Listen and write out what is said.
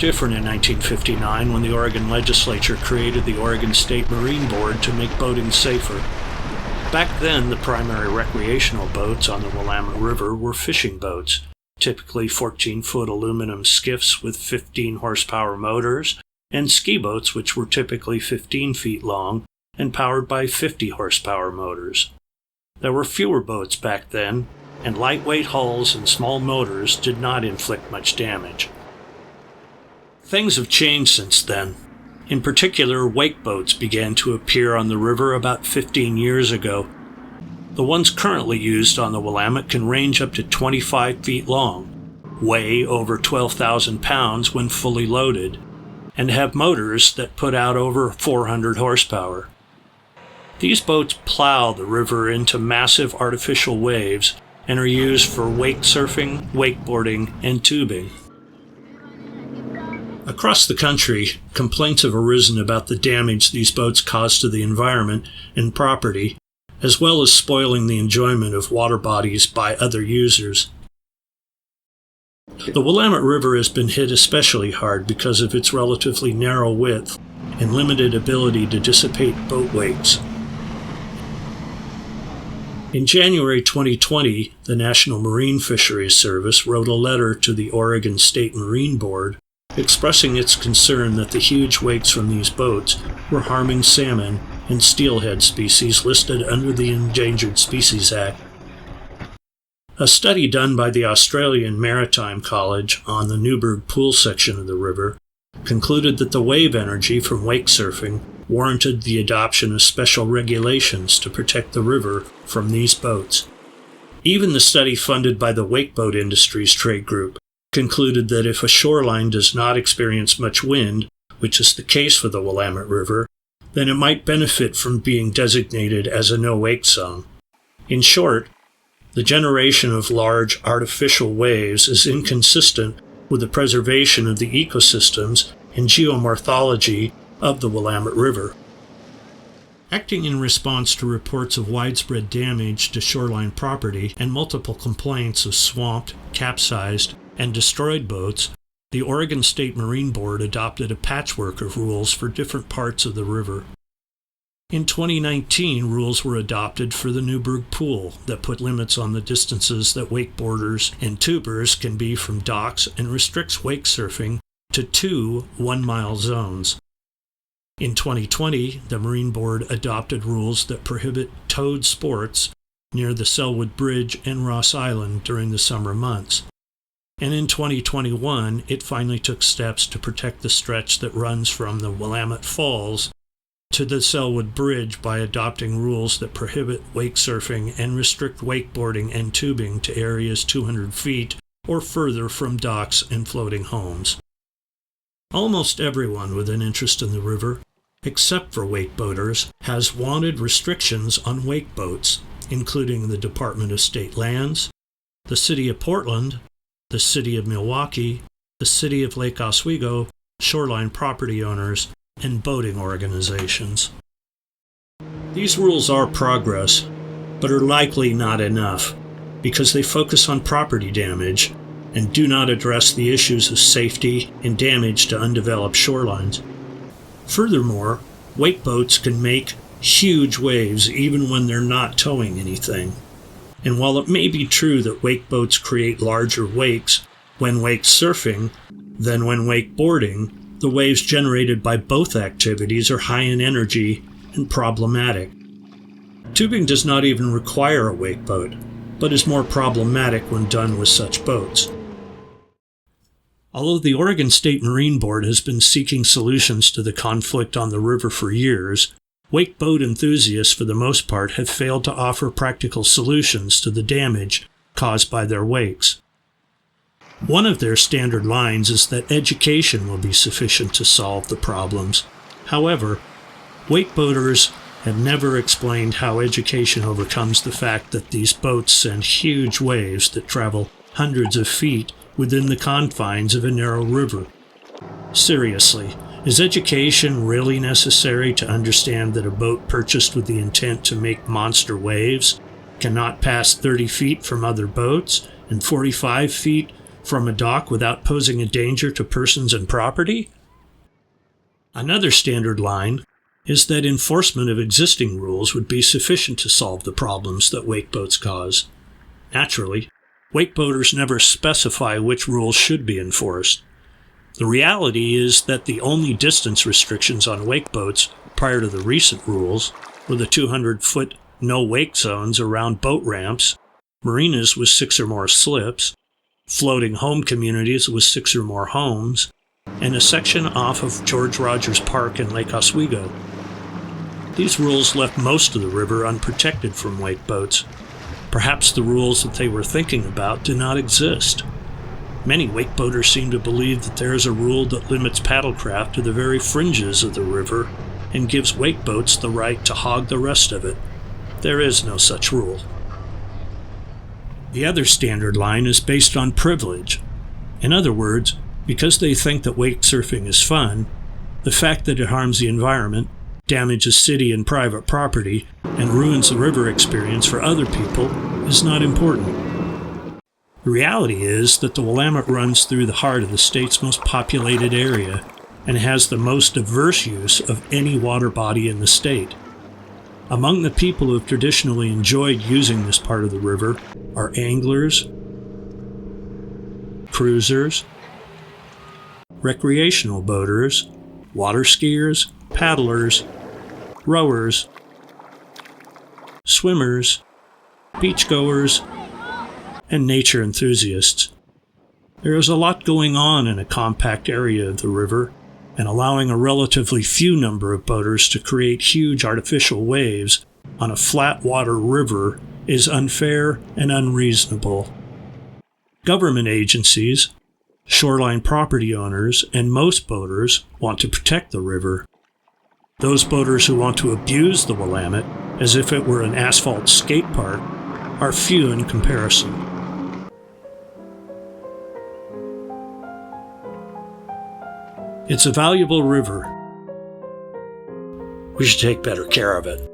different in 1959 when the Oregon Legislature created the Oregon State Marine Board to make boating safer. Back then, the primary recreational boats on the Willamette River were fishing boats, typically 14-foot aluminum skiffs with 15-horsepower motors, and ski boats which were typically 15 feet long and powered by 50-horsepower motors. There were fewer boats back then, and lightweight hulls and small motors did not inflict much damage. Things have changed since then. In particular, wake boats began to appear on the river about 15 years ago. The ones currently used on the Willamette can range up to 25 feet long, weigh over 12,000 pounds when fully loaded, and have motors that put out over 400 horsepower. These boats plow the river into massive artificial waves and are used for wake surfing, wakeboarding, and tubing. Across the country, complaints have arisen about the damage these boats cause to the environment and property, as well as spoiling the enjoyment of water bodies by other users. The Willamette River has been hit especially hard because of its relatively narrow width and limited ability to dissipate boat wakes. In January 2020, the National Marine Fisheries Service wrote a letter to the Oregon State Marine Board expressing its concern that the huge wakes from these boats were harming salmon and steelhead species listed under the Endangered Species Act. A study done by the Australian Maritime College on the Newberg Pool section of the river concluded that the wave energy from wake surfing warranted the adoption of special regulations to protect the river from these boats. Even the study funded by the wakeboat industry's trade group concluded that if a shoreline does not experience much wind, which is the case for the Willamette River, then it might benefit from being designated as a no-wake zone. In short, the generation of large artificial waves is inconsistent with the preservation of the ecosystems and geomorphology of the Willamette River. Acting in response to reports of widespread damage to shoreline property and multiple complaints of swamped, capsized, and destroyed boats, the Oregon State Marine Board adopted a patchwork of rules for different parts of the river. In 2019, rules were adopted for the Newberg Pool that put limits on the distances that wakeboarders and tubers can be from docks and restricts wake surfing to 2 one-mile zones. In 2020, the Marine Board adopted rules that prohibit towed sports near the Selwood Bridge and Ross Island during the summer months. And in 2021, it finally took steps to protect the stretch that runs from the Willamette Falls to the Selwood Bridge by adopting rules that prohibit wake surfing and restrict wakeboarding and tubing to areas 200 feet or further from docks and floating homes. Almost everyone with an interest in the river, except for wakeboaters, has wanted restrictions on wake boats, including the Department of State Lands, the City of Portland, the City of Milwaukee, the City of Lake Oswego, shoreline property owners, and boating organizations. These rules are progress, but are likely not enough, because they focus on property damage and do not address the issues of safety and damage to undeveloped shorelines. Furthermore, wake boats can make huge waves even when they're not towing anything. And while it may be true that wake boats create larger wakes when wake surfing than when wakeboarding, the waves generated by both activities are high in energy and problematic. Tubing does not even require a wake boat, but is more problematic when done with such boats. Although the Oregon State Marine Board has been seeking solutions to the conflict on the river for years, wake boat enthusiasts, for the most part, have failed to offer practical solutions to the damage caused by their wakes. One of their standard lines is that education will be sufficient to solve the problems. However, wakeboaters have never explained how education overcomes the fact that these boats send huge waves that travel hundreds of feet within the confines of a narrow river. Seriously, is education really necessary to understand that a boat purchased with the intent to make monster waves cannot pass 30 feet from other boats and 45 feet from a dock without posing a danger to persons and property? Another standard line is that enforcement of existing rules would be sufficient to solve the problems that wakeboats cause. Naturally, wakeboaters never specify which rules should be enforced. The reality is that the only distance restrictions on wakeboats prior to the recent rules were the 200-foot no-wake zones around boat ramps, marinas with 6 or more slips, floating home communities with 6 or more homes, and a section off of George Rogers Park in Lake Oswego. These rules left most of the river unprotected from wakeboats. Perhaps the rules that they were thinking about do not exist. Many wakeboaters seem to believe that there is a rule that limits paddlecraft to the very fringes of the river and gives wakeboats the right to hog the rest of it. There is no such rule. The other standard line is based on privilege. In other words, because they think that wakesurfing is fun, the fact that it harms the environment, damages city and private property, and ruins the river experience for other people is not important. The reality is that the Willamette runs through the heart of the state's most populated area and has the most diverse use of any water body in the state. Among the people who have traditionally enjoyed using this part of the river are anglers, cruisers, recreational boaters, water skiers, paddlers, rowers, swimmers, beachgoers, and nature enthusiasts. There is a lot going on in a compact area of the river, and allowing a relatively few number of boaters to create huge artificial waves on a flat water river is unfair and unreasonable. Government agencies, shoreline property owners, and most boaters want to protect the river. Those boaters who want to abuse the Willamette as if it were an asphalt skate park are few in comparison. It's a valuable river. We should take better care of it.